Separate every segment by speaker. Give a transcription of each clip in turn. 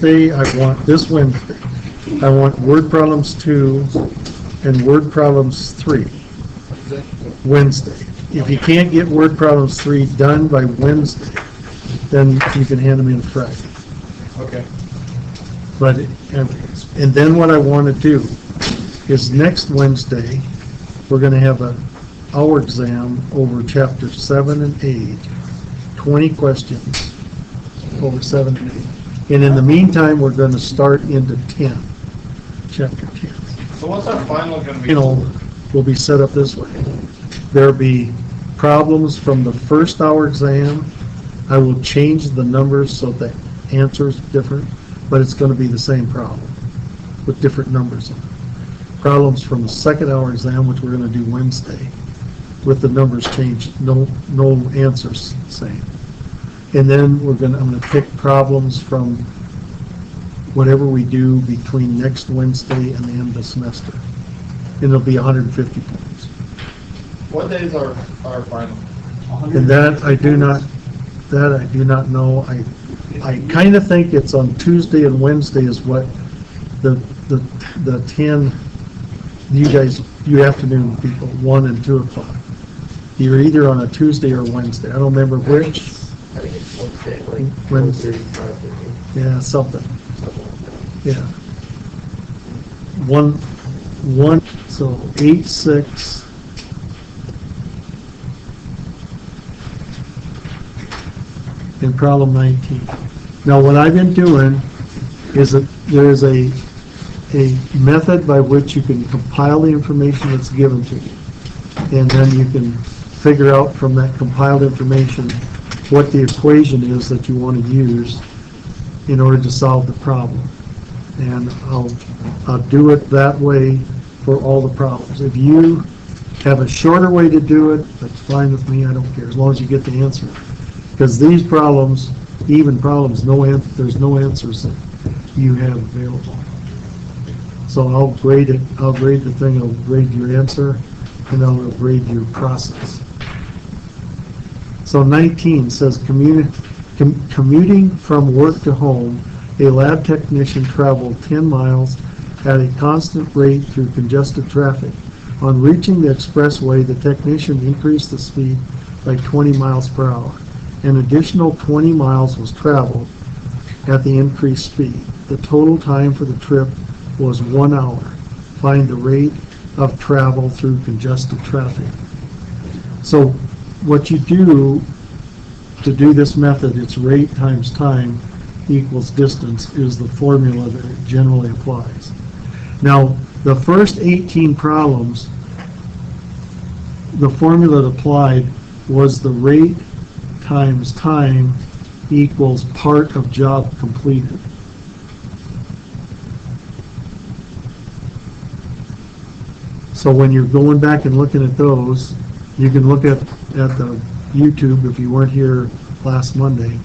Speaker 1: Wednesday, this Wednesday, I want word problems 2 and word problems 3. Wednesday. If you can't get word problems 3 done by Wednesday, then you can hand them in Friday.
Speaker 2: Okay.
Speaker 1: But, and then what I want to do is next Wednesday, we're going to have our exam over chapter 7 and 8, 20 questions over 7 and 8. And in the meantime, we're going to start into 10, chapter 10.
Speaker 2: So what's our final going to be?
Speaker 1: You know, will be set up this way. There'll be problems from the first hour exam. I will change the numbers so that answer's different, but it's going to be the same problem with different numbers in it. Problems from the second hour exam, which we're going to do Wednesday, with the numbers changed, no answers the same. And then I'm going to pick problems from whatever we do between next Wednesday and the end of the semester. And it'll be 150 points.
Speaker 2: What day is our final?
Speaker 1: And that I do not know. I kind of think it's on Tuesday and Wednesday is what the 10, you afternoon people, 1 and 2 o'clock. You're either on a Tuesday or Wednesday. I don't remember which.
Speaker 3: I think it's Wednesday, like
Speaker 1: Wednesday.
Speaker 3: 1:30, 5:30.
Speaker 1: Yeah, something. Yeah. One, so 8, 6. And problem 19. Now what I've been doing is that there is a method by which you can compile the information that's given to you. And then you can figure out from that compiled information what the equation is that you want to use in order to solve the problem. And I'll do it that way for all the problems. If you have a shorter way to do it, that's fine with me, I don't care, as long as you get the answer. Because these problems, even problems, there's no answers that you have available. So I'll grade it, I'll grade the thing, I'll grade your answer, and I'll grade your process. So 19 says commuting from work to home, a lab technician traveled 10 miles at a constant rate through congested traffic. On reaching the expressway, the technician increased the speed by 20 miles per hour. An additional 20 miles was traveled at the increased speed. The total time for the trip was 1 hour. Find the rate of travel through congested traffic. So what you do to do this method, it's rate times time equals distance, is the formula that it generally applies. Now, the first 18 problems, the formula that applied was the rate times time equals part of job completed. So when you're going back and looking at those, you can look at the YouTube if you weren't here last Monday,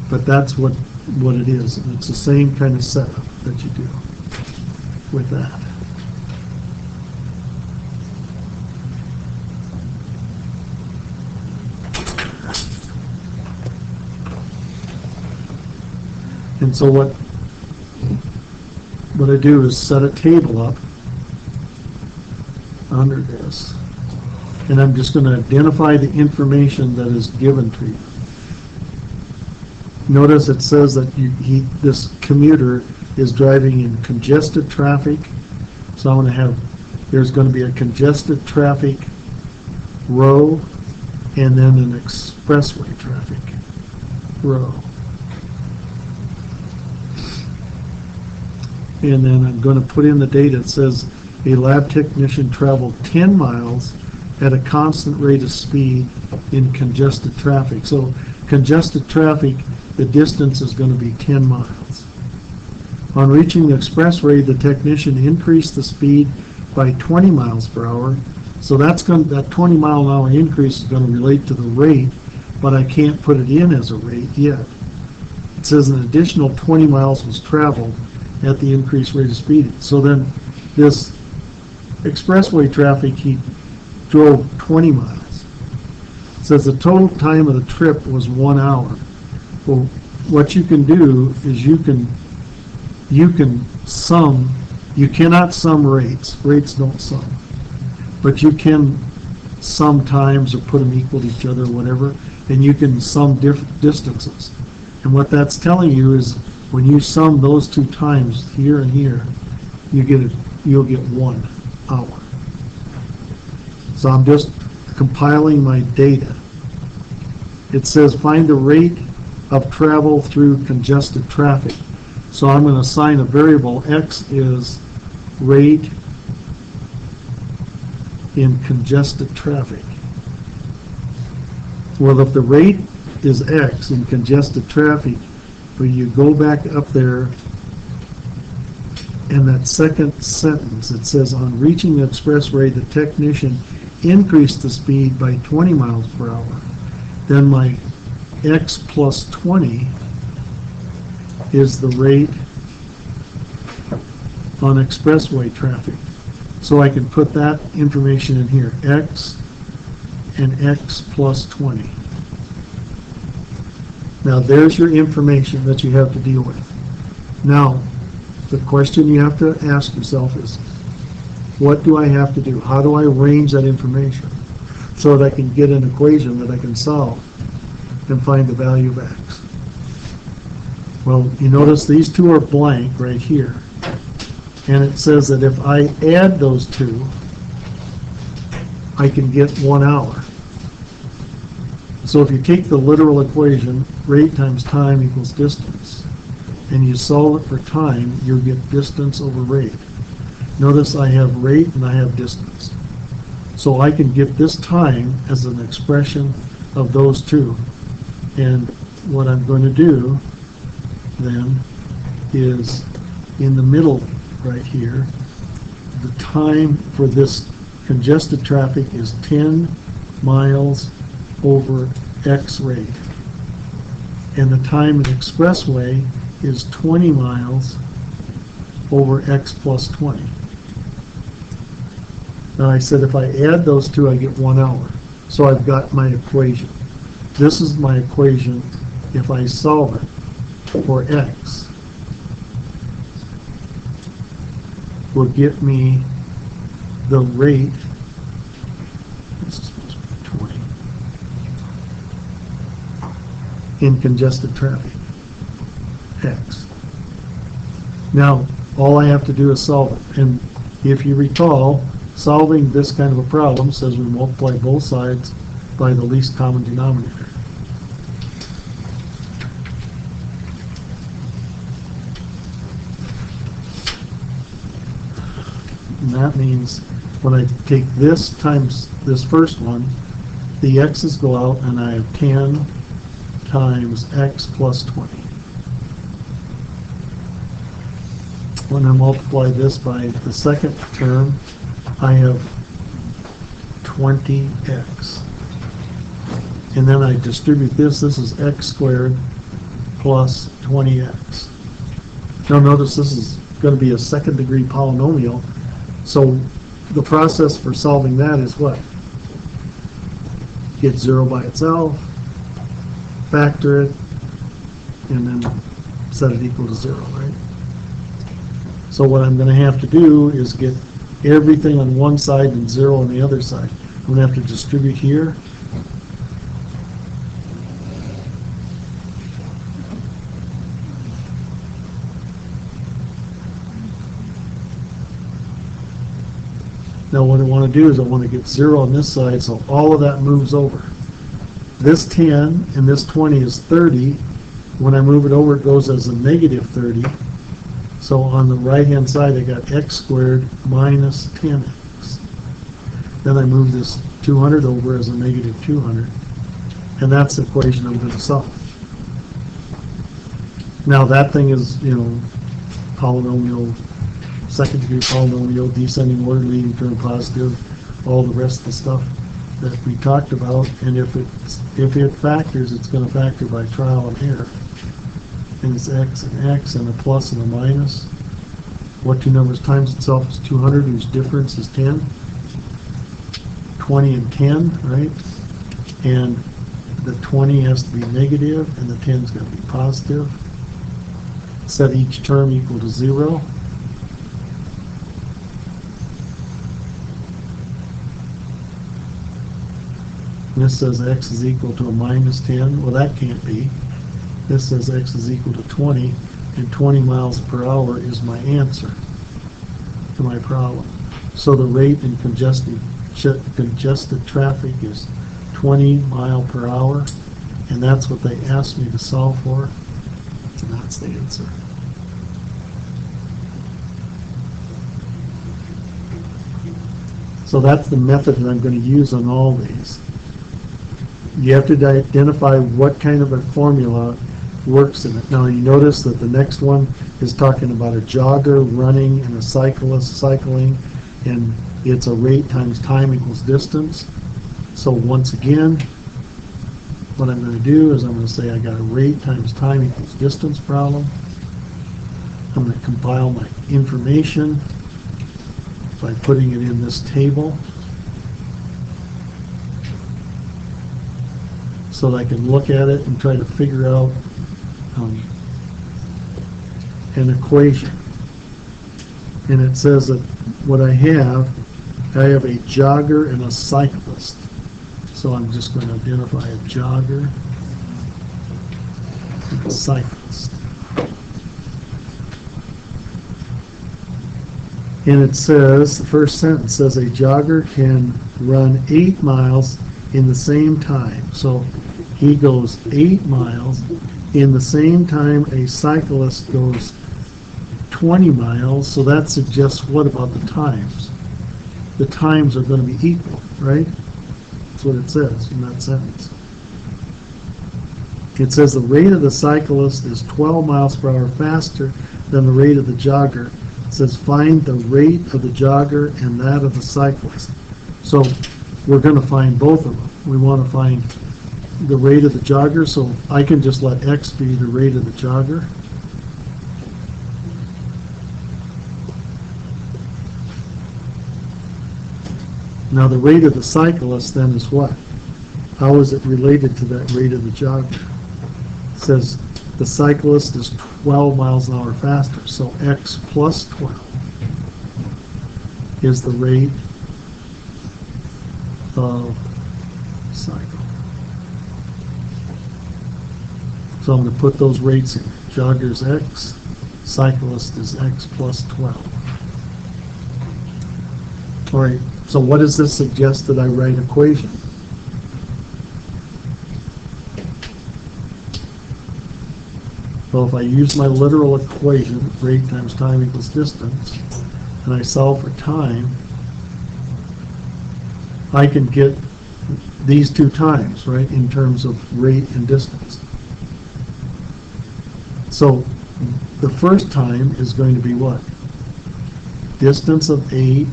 Speaker 1: but that's what it is. It's the same kind of setup that you do with that. And so what I do is set a table up under this, and I'm just going to identify the information that is given to you. Notice it says that this commuter is driving in congested traffic, so I'm going to have, there's going to be a congested traffic row and then an expressway traffic row. And then I'm going to put in the data. It says a lab technician traveled 10 miles at a constant rate of speed in congested traffic. So congested traffic, the distance is going to be 10 miles. On reaching the expressway, the technician increased the speed by 20 miles per hour. So that 20 mile an hour increase is going to relate to the rate, but I can't put it in as a rate yet. It says an additional 20 miles was traveled at the increased rate of speed. So then this expressway traffic, he drove 20 miles. It says the total time of the trip was 1 hour. Well, what you can do is you can you can sum, you cannot sum rates. Rates don't sum. But you can sum times or put them equal to each other or whatever, and you can sum distances. And what that's telling you is when you sum those two times here and here, you'll get 1 hour. So I'm just compiling my data. It says find the rate of travel through congested traffic. So I'm going to assign a variable. X is rate in congested traffic. Well, if the rate is X in congested traffic, when you go back up there, and that second sentence, it says, on reaching the expressway, the technician increased the speed by 20 miles per hour. Then my X plus 20 is the rate on expressway traffic. So I can put that information in here, X and X plus 20. Now there's your information that you have to deal with. Now, the question you have to ask yourself is, what do I have to do? How do I arrange that information so that I can get an equation that I can solve and find the value of X? Well, you notice these two are blank right here. And it says that if I add those two, I can get 1 hour. So if you take the literal equation, rate times time equals distance, and you solve it for time, you'll get distance over rate. Notice I have rate and I have distance. So I can get this time as an expression of those two. And what I'm going to do then is in the middle right here, the time for this congested traffic is 10 miles over X rate. And the time in expressway is 20 miles over X plus 20. Now I said if I add those two, I get 1 hour. So I've got my equation. This is my equation if I solve it for X. Will get me the rate, this is supposed to be 20, in congested traffic, X. Now, all I have to do is solve it. And if you recall, solving this kind of a problem says we multiply both sides by the least common denominator. And that means when I take this times this first one, the x's go out and I have 10 times x plus 20. When I multiply this by the second term, I have 20x. And then I distribute this. This is x squared plus 20x. Now notice this is going to be a second degree polynomial. So the process for solving that is what? Get 0 by itself, factor it, and then set it equal to 0, right? So what I'm going to have to do is get everything on one side and 0 on the other side. I'm going to have to distribute here. Now what I want to do is I want to get 0 on this side, so all of that moves over. This 10 and this 20 is 30. When I move it over, it goes as a negative 30. So on the right-hand side, I got x squared minus 10x. Then I move this 200 over as a negative 200. And that's the equation I'm going to solve. Now that thing is, polynomial, second degree polynomial, descending order, leading term positive, all the rest of the stuff that we talked about. And if it factors, it's going to factor by trial and error. And it's x and a plus and a minus. What two numbers times itself is 200, whose difference is 10. 20 and 10, right? And the 20 has to be negative, and the 10 is going to be positive. set each term equal to 0. And this says x is equal to a minus 10. Well, that can't be. This says x is equal to 20, and 20 miles per hour is my answer to my problem. So the rate in congested traffic is 20 mile per hour, and that's what they asked me to solve for, and that's the answer. So that's the method that I'm going to use on all these. You have to identify what kind of a formula works in it. Now you notice that the next one is talking about a jogger running and a cyclist cycling, and it's a rate times time equals distance. So once again, what I'm going to do is I'm going to say I got a rate times time equals distance problem. I'm going to compile my information by putting it in this table so that I can look at it and try to figure out an equation. And it says that what I have a jogger and a cyclist. So I'm just going to identify a jogger and a cyclist. And it says, the first sentence says a jogger can run 8 miles in the same time. So he goes 8 miles in the same time a cyclist goes 20 miles. So that suggests what about the times? The times are going to be equal, right? That's what it says in that sentence. It says the rate of the cyclist is 12 miles per hour faster than the rate of the jogger. It says find the rate of the jogger and that of the cyclist. So we're going to find both of them. We want to find the rate of the jogger, so I can just let x be the rate of the jogger. Now the rate of the cyclist then is what? How is it related to that rate of the jogger? It says the cyclist is 12 miles an hour faster, so x plus 12 is the rate of cycle. So I'm going to put those rates in. Jogger is x, cyclist is x plus 12. All right, so what does this suggest that I write equation? Well, if I use my literal equation, rate times time equals distance, and I solve for time, I can get these two times, right, in terms of rate and distance. So the first time is going to be what? Distance of 8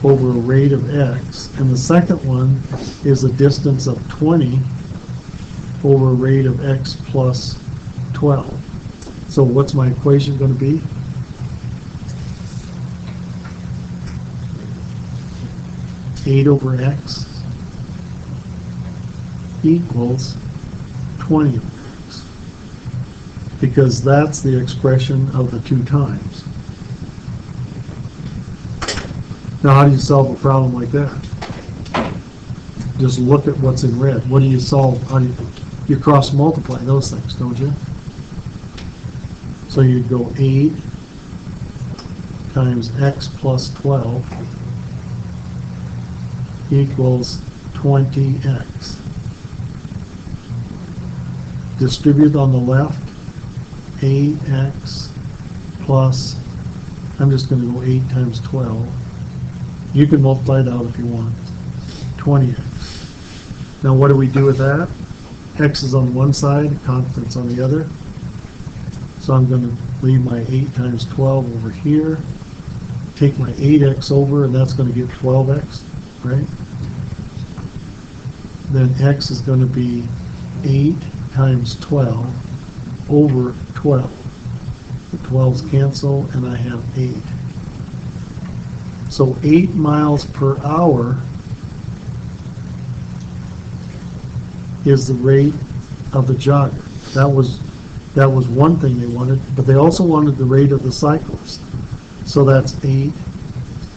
Speaker 1: over a rate of x, and the second one is a distance of 20 over a rate of x plus 12. So what's my equation going to be? Eight over x equals 20 over x, because that's the expression of the two times. Now, how do you solve a problem like that? Just look at what's in red. What do you solve? How do you cross multiply those things, don't you? So you'd go 8 times x plus 12 equals 20x. Distribute on the left, 8x plus, I'm just going to go 8 times 12. You can multiply it out if you want. 20x. Now what do we do with that? X is on one side, constant's on the other. So I'm going to leave my 8 times 12 over here. Take my 8x over, and that's going to get 12x, right? Then x is going to be 8 times 12 over 12. The 12's cancel, and I have 8. So 8 miles per hour is the rate of the jogger. That was That was one thing they wanted, but they also wanted the rate of the cyclist. So that's 8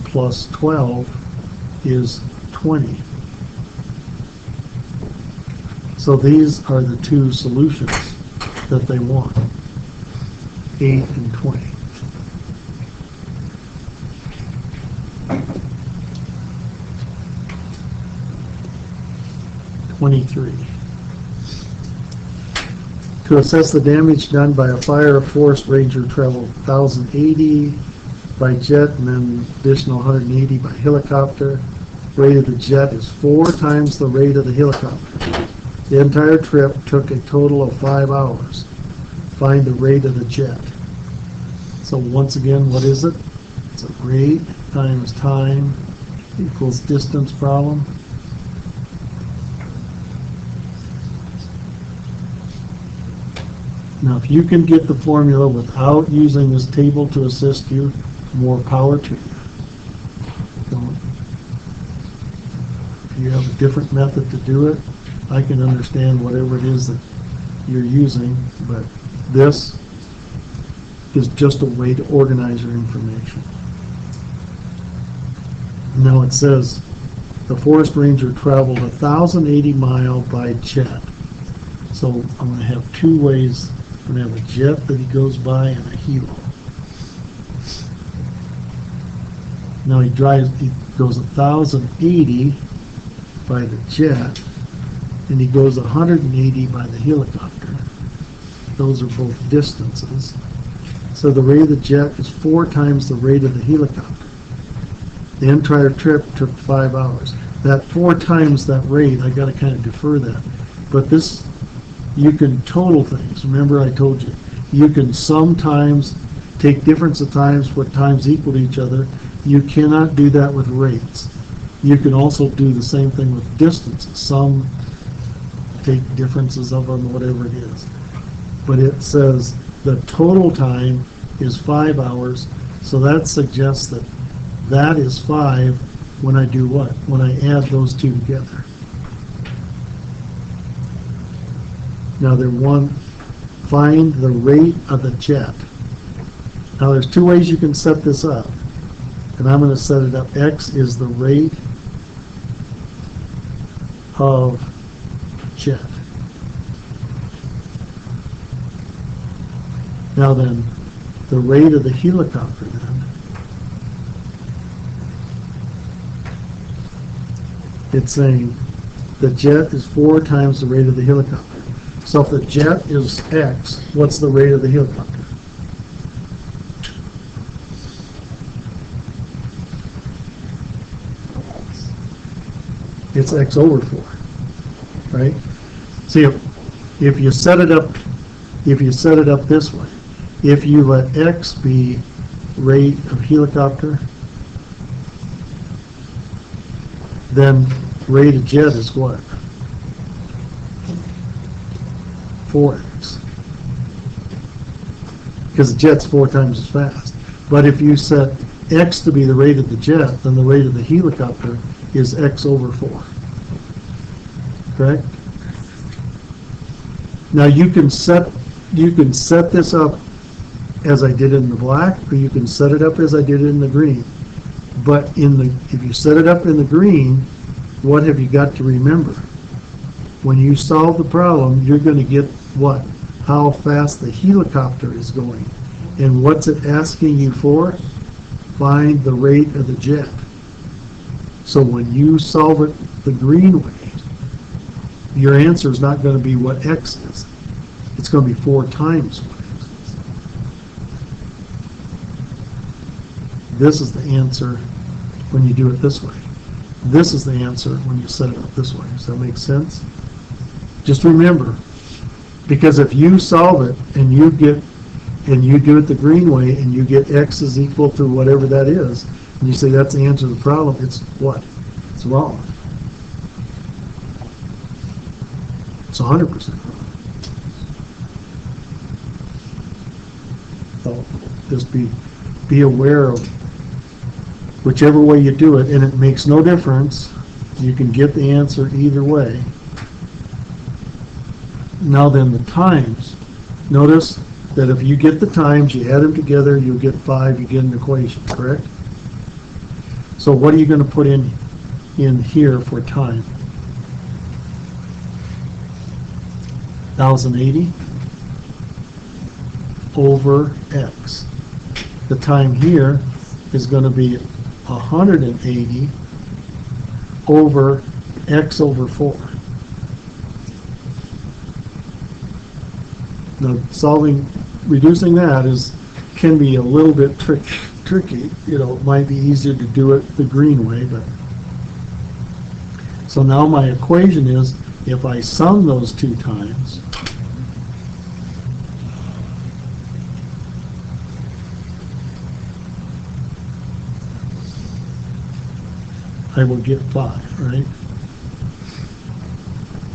Speaker 1: plus 12 is 20. So these are the two solutions that they want, 8 and 20. To assess the damage done by a fire, a forest ranger traveled 1,080 by jet and then additional 180 by helicopter. Rate of the jet is 4 times the rate of the helicopter. The entire trip took a total of 5 hours. Find the rate of the jet. So once again, what is it? It's a rate times time equals distance problem. Now, if you can get the formula without using this table to assist you, more power to you. Don't. If you have a different method to do it, I can understand whatever it is that you're using, but this is just a way to organize your information. Now it says the forest ranger traveled 1,080 miles by jet. So I'm going to have two ways. I'm going to have a jet that he goes by and a helo. Now he goes 1,080 by the jet, and he goes 180 by the helicopter. Those are both distances. So the rate of the jet is 4 times the rate of the helicopter. The entire trip took 5 hours. That 4 times that rate, I got to kind of defer that. But this, you can total things. Remember I told you, you can sometimes take difference of times, put times equal to each other. You cannot do that with rates. You can also do the same thing with distances. Some take differences of them, whatever it is. But it says the total time is 5 hours, so that suggests that that is 5 when I do what? When I add those two together. Now find the rate of the jet. Now there's 2 ways you can set this up, and I'm going to set it up. X is the rate of jet. Now then, the rate of the helicopter then, it's saying the jet is 4 times the rate of the helicopter. So if the jet is X, what's the rate of the helicopter? It's X over 4, right? See, if you set it up this way, if you let X be rate of helicopter, then rate of jet is what? 4X. Because the jet's 4 times as fast. But if you set X to be the rate of the jet, then the rate of the helicopter is X over 4. Correct? Now you can set this up as I did in the black, or you can set it up as I did in the green. But if you set it up in the green, what have you got to remember? When you solve the problem, you're going to get what? How fast the helicopter is going. And what's it asking you for? Find the rate of the jet. So when you solve it the green way, your answer is not going to be what X is. It's going to be 4 times what X is. This is the answer when you do it this way. This is the answer when you set it up this way. Does that make sense? Just remember, because if you solve it and you do it the green way and you get X is equal to whatever that is, and you say that's the answer to the problem, it's what? It's wrong. It's 100% wrong. So just be aware of whichever way you do it, and it makes no difference. You can get the answer either way. Now then, the times. Notice that if you get the times, you add them together, you'll get 5, you get an equation, correct? So what are you going to put in here for time? 1080 over x. The time here is going to be 180 over x over 4. Now, reducing that can be a little bit tricky. You know, it might be easier to do it the green way, but. So now my equation is, if I sum those two times, I will get 5, right?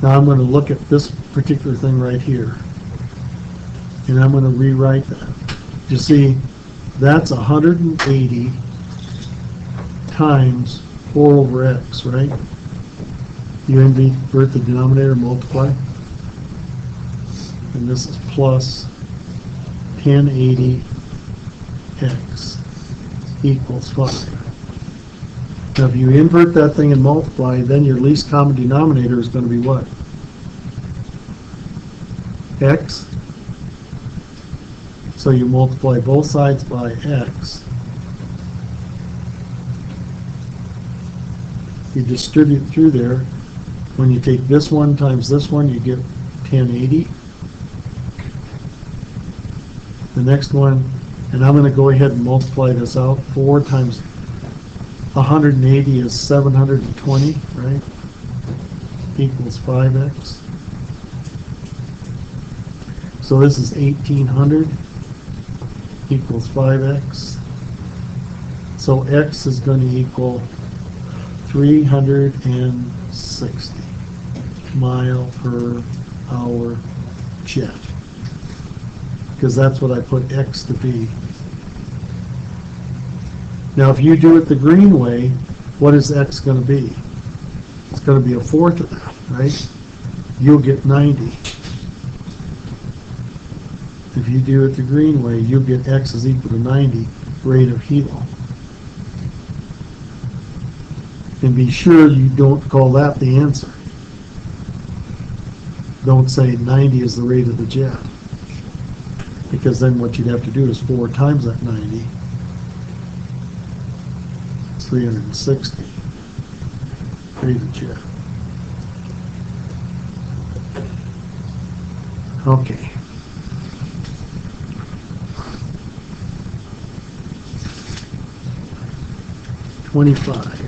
Speaker 1: Now I'm going to look at this particular thing right here, and I'm going to rewrite that. You see, that's 180 times 4 over x, right? You invert the denominator, multiply, and this is plus 1080 x equals 5. Now if you invert that thing and multiply, then your least common denominator is going to be what? X. So you multiply both sides by x. You distribute through there. When you take this one times this one, you get 1080. The next one, and I'm going to go ahead and multiply this out. 4 times 180 is 720, right? Equals 5x. So this is 1800 equals 5x. So x is going to equal 360 mile per hour jet, because that's what I put x to be. Now if you do it the green way, what is x going to be? It's going to be a fourth of that, right? You'll get 90. If you do it the green way, you'll get x is equal to 90 rate of helo. And be sure you don't call that the answer. Don't say 90 is the rate of the jet, because then what you'd have to do is 4 times that 90. It's 360 rate of jet. Okay. $25.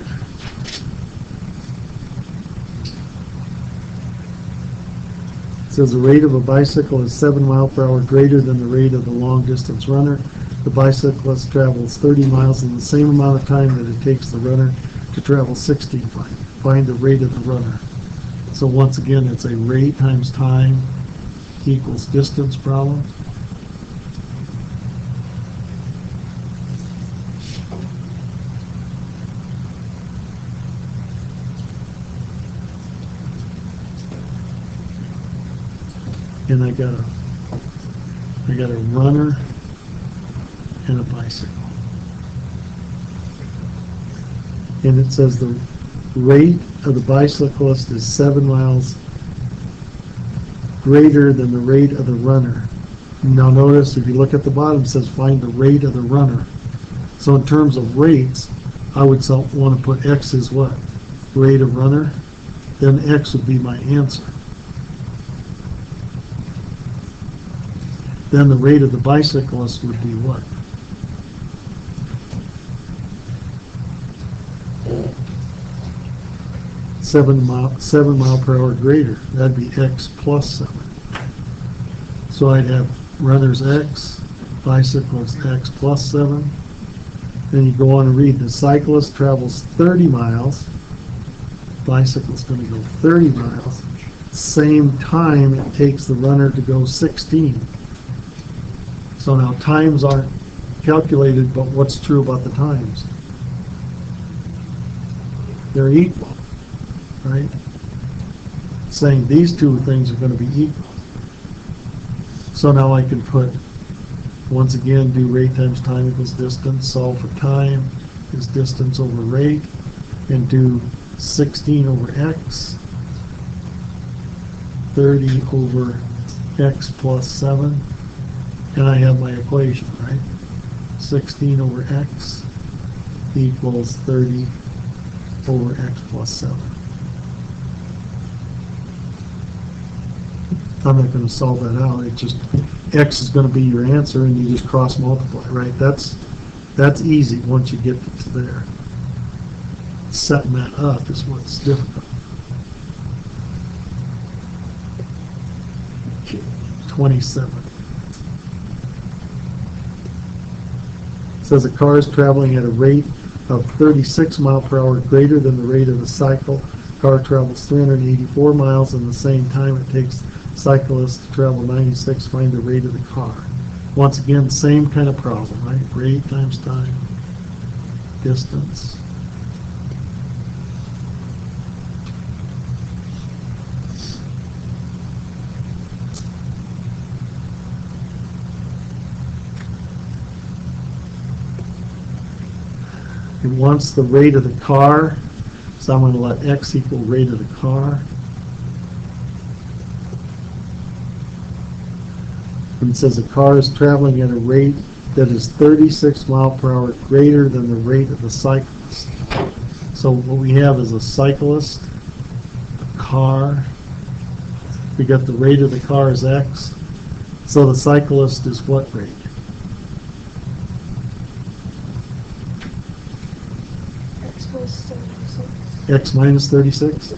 Speaker 1: It says the rate of a bicycle is 7 miles per hour greater than the rate of the long distance runner. The bicyclist travels 30 miles in the same amount of time that it takes the runner to travel 60. Find the rate of the runner. So once again, it's a rate times time equals distance problem. And I got a runner and a bicycle. And it says the rate of the bicyclist is 7 miles greater than the rate of the runner. Now notice, if you look at the bottom, it says find the rate of the runner. So in terms of rates, I would want to put x as what? Rate of runner. Then x would be my answer. Then the rate of the bicyclist would be what? Seven mile per hour greater. That'd be x plus 7. So I'd have runner's x, bicyclist x plus 7. Then you go on and read the cyclist travels 30 miles. Bicycle's going to go 30 miles. Same time it takes the runner to go 16. So now times aren't calculated, but what's true about the times? They're equal, right? Saying these two things are going to be equal. So now I can put, once again, do rate times time equals distance, solve for time is distance over rate, and do 16 over x, 30 over x plus 7, and I have my equation, right? 16 over x equals 30 over x plus 7. I'm not going to solve that out. It just, x is going to be your answer, and you just cross multiply, right? That's easy once you get to there. Setting that up is what's difficult. 27. It says a car is traveling at a rate of 36 miles per hour greater than the rate of the cycle. Car travels 384 miles in the same time it takes cyclists to travel 96. Find the rate of the car. Once again, same kind of problem, right? Rate times time, distance. It wants the rate of the car, so I'm going to let x equal rate of the car. And it says a car is traveling at a rate that is 36 miles per hour greater than the rate of the cyclist. So what we have is a cyclist, a car. We got the rate of the car is x. So the cyclist is what rate?
Speaker 4: X plus 36.
Speaker 1: X minus 36?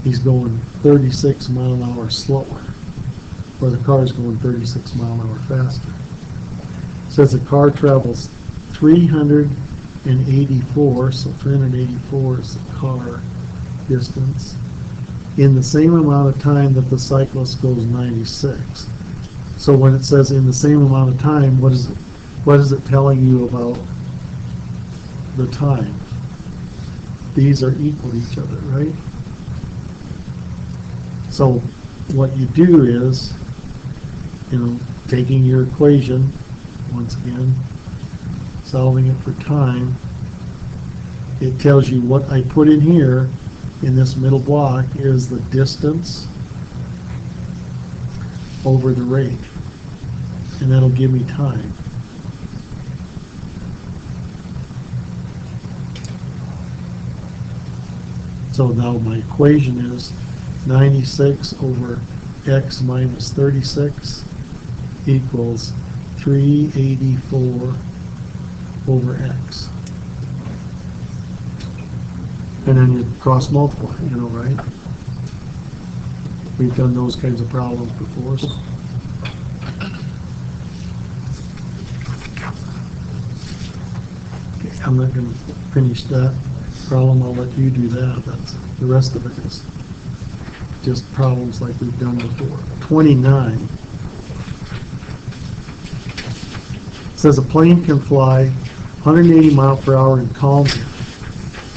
Speaker 1: He's going 36 mile an hour slower, or the car's going 36 mile an hour faster. It says the car travels 384, so 384 is the car distance, in the same amount of time that the cyclist goes 96. So when it says in the same amount of time, what is it telling you about the time? These are equal to each other, right? So what you do is, taking your equation, once again, solving it for time, it tells you what I put in here in this middle block is the distance over the rate, and that'll give me time. So now my equation is 96 over x minus 36 equals 384 over x. And then you cross multiply, right? We've done those kinds of problems before. So. Okay, I'm not going to finish that problem. I'll let you do that. The rest of it is just problems like we've done before. 29. It says a plane can fly 180 miles per hour in calm air.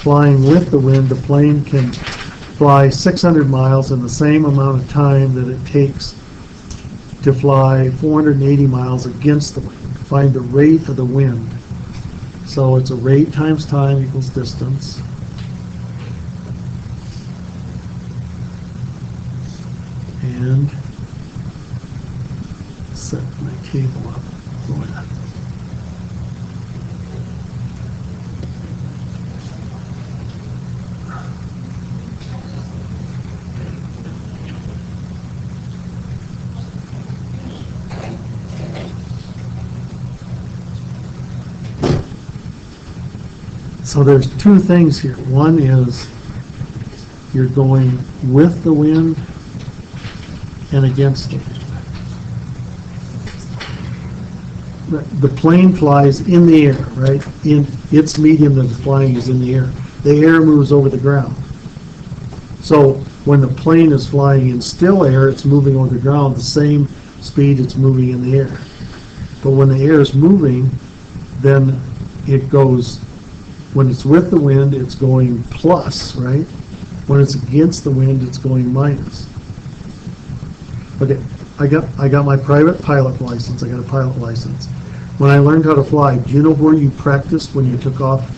Speaker 1: Flying with the wind, the plane can fly 600 miles in the same amount of time that it takes to fly 480 miles against the wind. Find the rate of the wind. So it's a rate times time equals distance. And set my table up for that. So there's two things here. One is you're going with the wind and against the wind. The plane flies in the air, right? In its medium that it's flying is in the air. The air moves over the ground. So when the plane is flying in still air, it's moving over the ground the same speed it's moving in the air. But when the air is moving, then it goes, when it's with the wind, it's going plus, right? When it's against the wind, it's going minus. Okay, I got my private pilot license, I got a pilot license. When I learned how to fly, do you know where you practiced when you took off?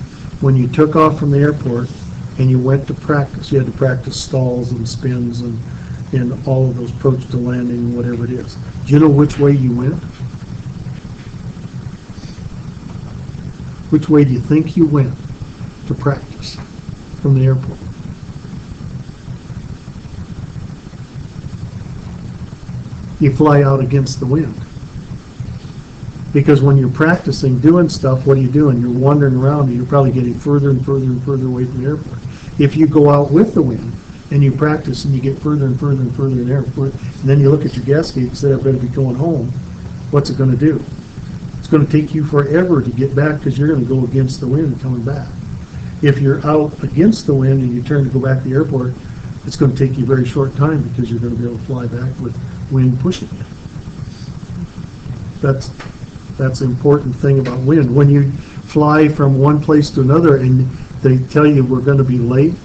Speaker 1: When you took off from the airport and you went to practice, you had to practice stalls and spins and all of those approach to landing, whatever it is. Do you know which way you went? Which way do you think you went to practice from the airport? You fly out against the wind. Because when you're practicing doing stuff, what are you doing? You're wandering around and you're probably getting further and further and further away from the airport. If you go out with the wind and you practice and you get further and further and further in the airport, and then you look at your gas gauge and say, I better be going home, what's it going to do? It's going to take you forever to get back because you're going to go against the wind coming back. If you're out against the wind and you turn to go back to the airport, it's going to take you a very short time because you're going to be able to fly back with wind pushing you. That's an important thing about wind. When you fly from one place to another and they tell you we're going to be late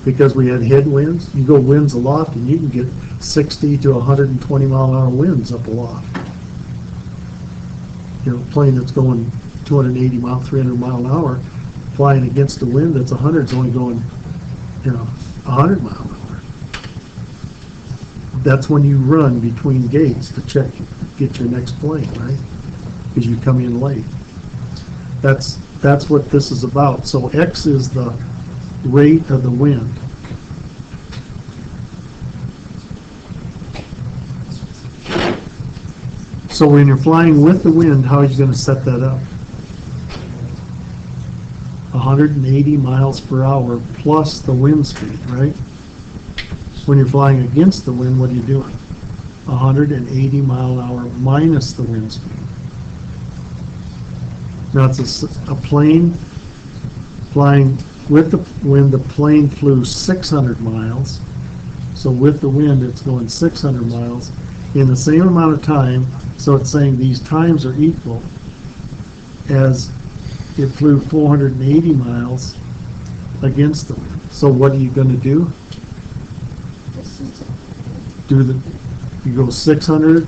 Speaker 1: because we had headwinds, you go winds aloft and you can get 60 to 120 mile an hour winds up aloft. You know, a plane that's going 280 mile, 300 mile an hour, flying against the wind that's 100 is only going, 100 mile an hour. That's when you run between gates to get your next plane, right? Because you come in late. That's what this is about. So X is the rate of the wind. So when you're flying with the wind, how are you going to set that up? 180 miles per hour plus the wind speed, right? When you're flying against the wind, what are you doing? 180 mile an hour minus the wind speed. Now it's a plane flying with the wind. The plane flew 600 miles. So with the wind, it's going 600 miles in the same amount of time. So it's saying these times are equal as it flew 480 miles against the wind. So what are you going to do? You go 600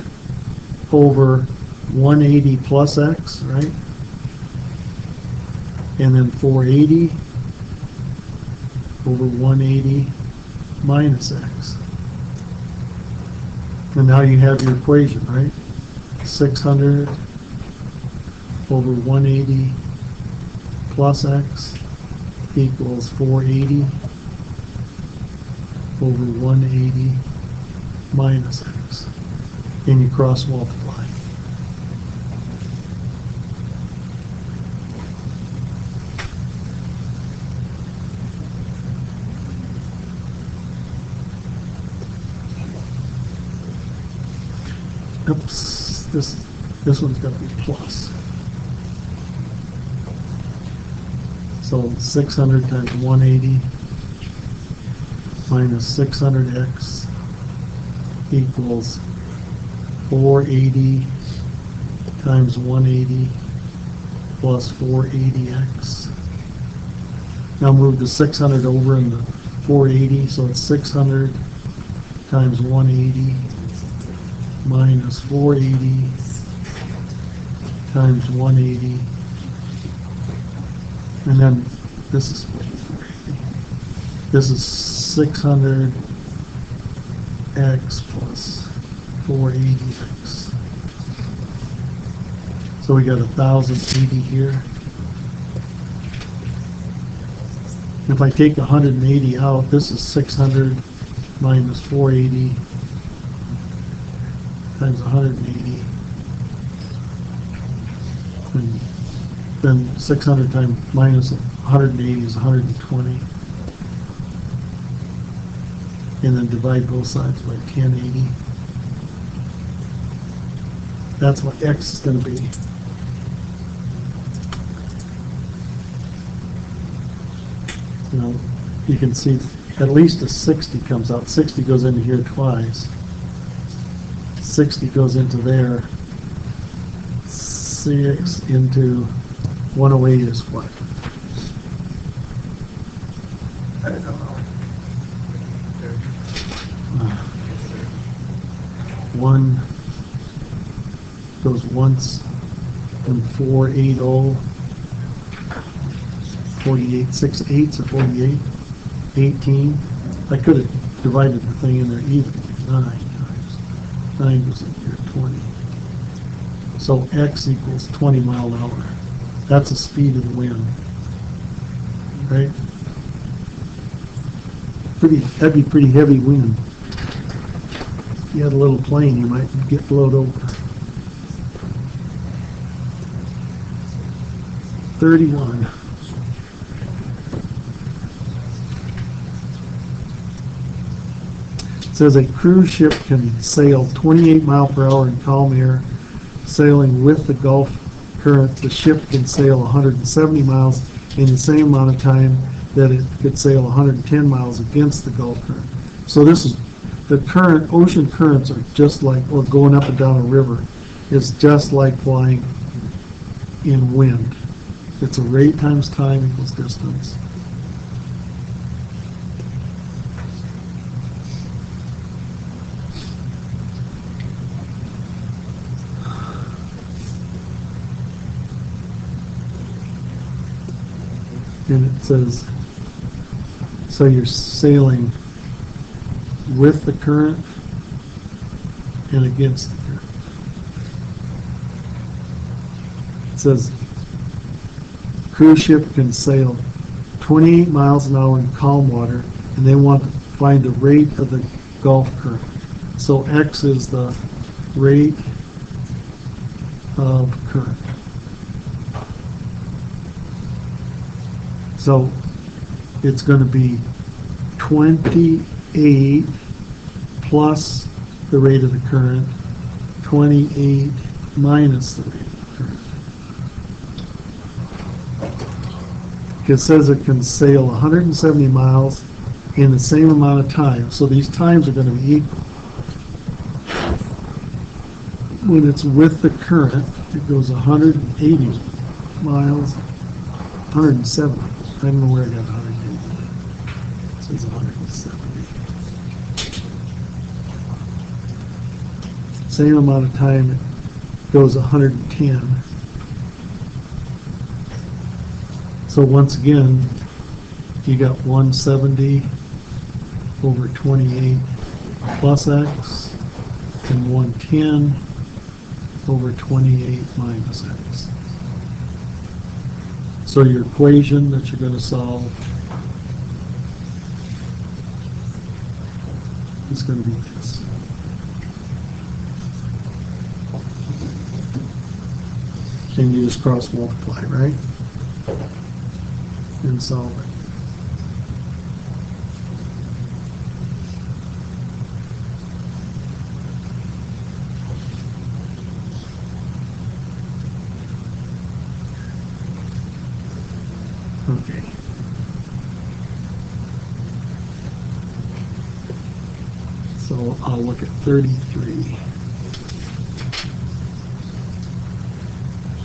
Speaker 1: over 180 plus X, right? And then 480 over 180 minus X. And now you have your equation, right? 600 over 180 plus X equals 480 over 180 minus X. And you cross multiply. Oops, this one's got to be plus. So 600 times 180 minus 600x equals 480 times 180 plus 480x. Now move the 600 over in the 480, so it's 600 times 180 minus 480 times 180, and then this is 600x plus 480x. So we got 1,080 here. If I take 180 out, this is 600 minus 480 times 180, and then 600 times minus 180 is 120, and then divide both sides by 1080. That's what X is going to be. Now you can see at least a 60 comes out. 60 goes into here twice. 60 goes into there. 6 into 108 is what? I don't know. one goes once in 480, 48, 6 eighths or 48, 18. I could have divided the thing in there evenly. 9 times 9 goes in here, 20. So X equals 20 mile an hour. That's the speed of the wind, right? That'd be pretty heavy wind. If you had a little plane, you might get blown over. 31. It says a cruise ship can sail 28 mile per hour in calm air, sailing with the Gulf current. The ship can sail 170 miles in the same amount of time that it could sail 110 miles against the Gulf current. So this is the current. Ocean currents are just like, or going up and down a river is just like flying in wind. It's a rate times time equals distance. And it says, so you're sailing with the current and against the current. It says, cruise ship can sail 28 miles an hour in calm water, and they want to find the rate of the Gulf current. So X is the rate of current. So it's going to be 28 plus the rate of the current, 28 minus the rate of the current. It says it can sail 170 miles in the same amount of time, so these times are going to be equal. When it's with the current, it goes 180 miles, 170. I don't know where I got 180. It says 170. Same amount of time, it goes 110. So once again, you got 170 over 28 plus X and 110 over 28 minus X. So your equation that you're going to solve is going to be this. And you just cross multiply, right? And solve it. Okay. So I'll look at 33.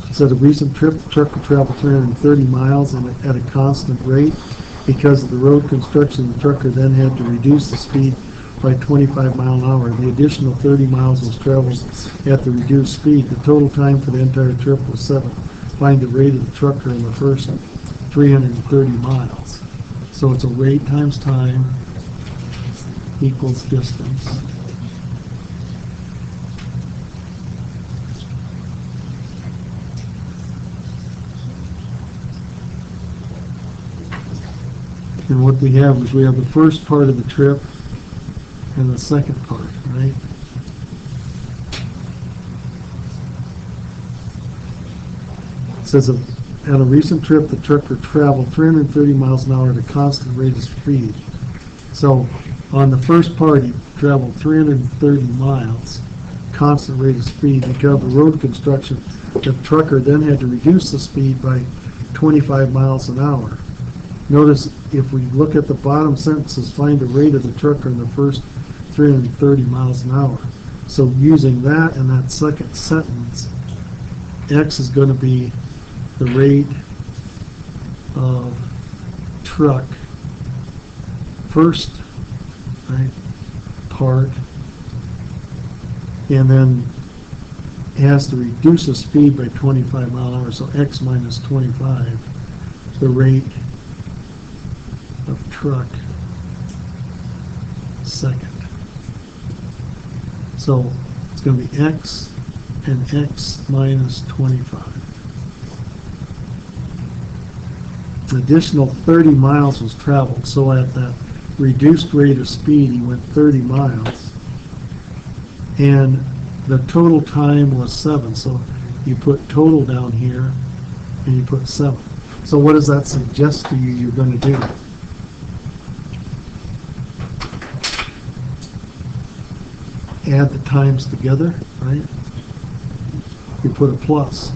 Speaker 1: It said a recent trip, the truck could travel 330 miles at a constant rate. Because of the road construction, the trucker then had to reduce the speed by 25 miles an hour. The additional 30 miles was traveled at the reduced speed. The total time for the entire trip was 7. Find the rate of the trucker in the first 330 miles. So it's a rate times time equals distance. And what we have is we have the first part of the trip and the second part, right? It says at a recent trip, the trucker traveled 330 miles an hour at a constant rate of speed. So on the first part, he traveled 330 miles, constant rate of speed. Because of the road construction, the trucker then had to reduce the speed by 25 miles an hour. Notice if we look at the bottom sentences, find the rate of the trucker in the first 330 miles an hour. So using that in that second sentence, X is going to be the rate of truck first, right, part and then it has to reduce the speed by 25 mile an hour, so x minus 25, the rate of truck second. So it's going to be x and x minus 25. An additional 30 miles was traveled, so at that reduced rate of speed, he went 30 miles. And the total time was 7, so you put total down here, and you put 7. So what does that suggest to you you're going to do? Add the times together, right? You put a plus,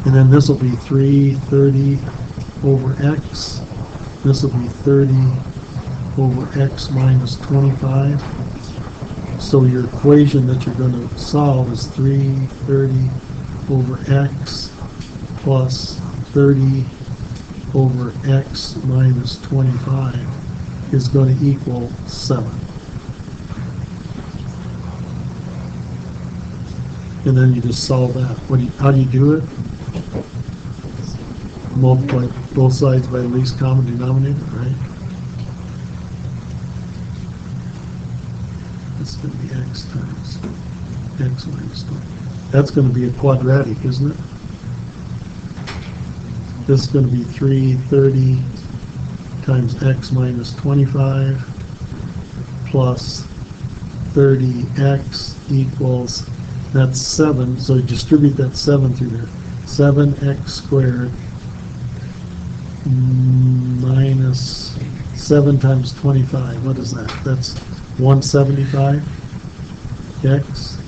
Speaker 1: and then this will be 330 over x. This will be 30 over x minus 25. So your equation that you're going to solve is 330 over x plus 30 over x minus 25 is going to equal 7. And then you just solve that. How do you do it? Multiply both sides by the least common denominator, right? That's going to be x times x minus 20. That's going to be a quadratic, isn't it? This is going to be 330 times x minus 25 plus 30x equals, that's 7, so you distribute that 7 through there. 7x squared minus 7 times 25. What is that? That's 175 x.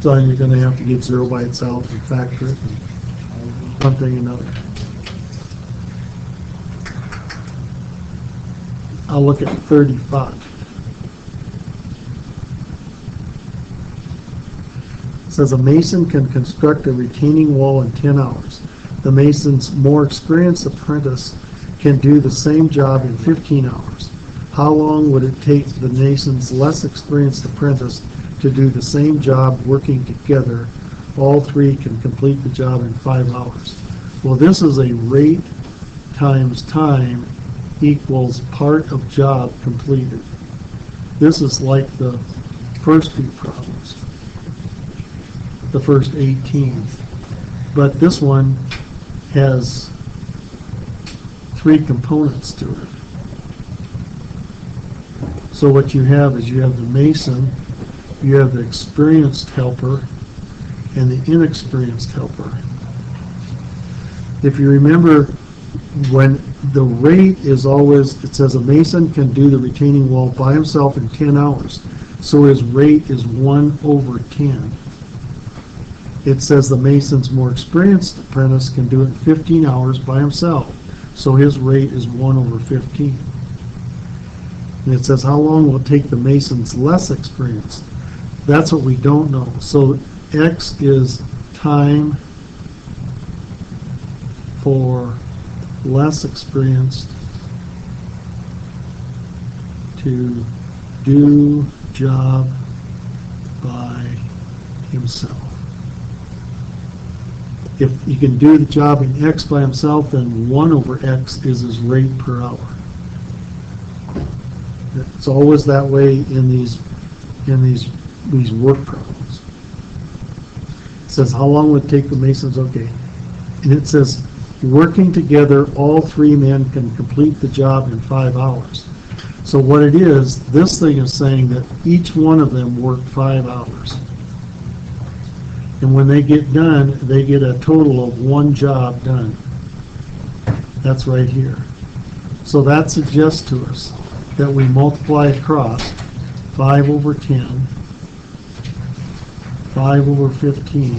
Speaker 1: So you're going to have to get 0 by itself and factor it, and one thing another. I'll look at 35. It says a mason can construct a retaining wall in 10 hours. The mason's more experienced apprentice can do the same job in 15 hours. How long would it take the mason's less experienced apprentice to do the same job working together? All three can complete the job in 5 hours. Well, this is a rate times time equals part of job completed. This is like the first two problems, the first 18. But this one has 3 components to it. So what you have is you have the mason, you have the experienced helper, and the inexperienced helper. If you remember, when the rate is always, it says a mason can do the retaining wall by himself in 10 hours. So his rate is 1 over 10. It says the mason's more experienced apprentice can do it in 15 hours by himself. So his rate is 1 over 15. And it says how long will it take the mason's less experienced? That's what we don't know. So x is time for less experienced to do job by himself. If he can do the job in x by himself, then 1 over x is his rate per hour. It's always that way in these work problems. It says how long would it take the masons? Okay, and it says working together, all 3 men can complete the job in 5 hours. So what it is, this thing is saying that each one of them worked 5 hours. And when they get done, they get a total of 1 job done. That's right here. So that suggests to us that we multiply across 5 over 10, 5 over 15,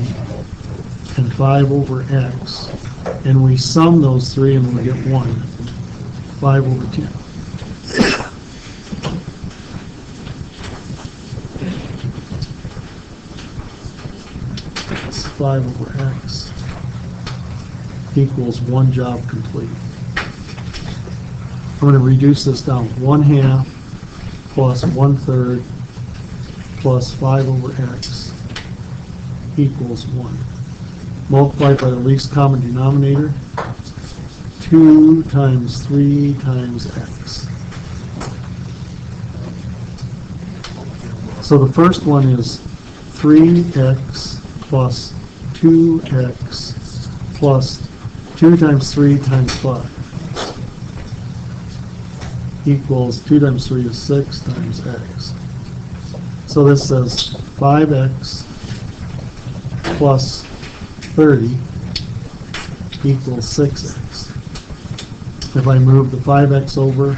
Speaker 1: and 5 over x, and we sum those 3 and we get 1. 5 over 10. That's 5 over x equals 1 job complete. I'm going to reduce this down 1/2 plus 1/3 plus 5 over x equals 1. Multiplied by the least common denominator, 2 times 3 times x. So the first one is 3x plus 2x plus 2 times 3 times 5 equals 2 times 3 is 6 times x. So this says 5x plus 30 equals 6x. If I move the 5x over,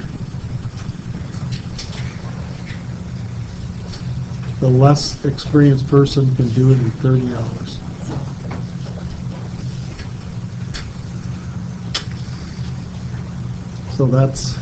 Speaker 1: the less experienced person can do it in 30 hours. So that's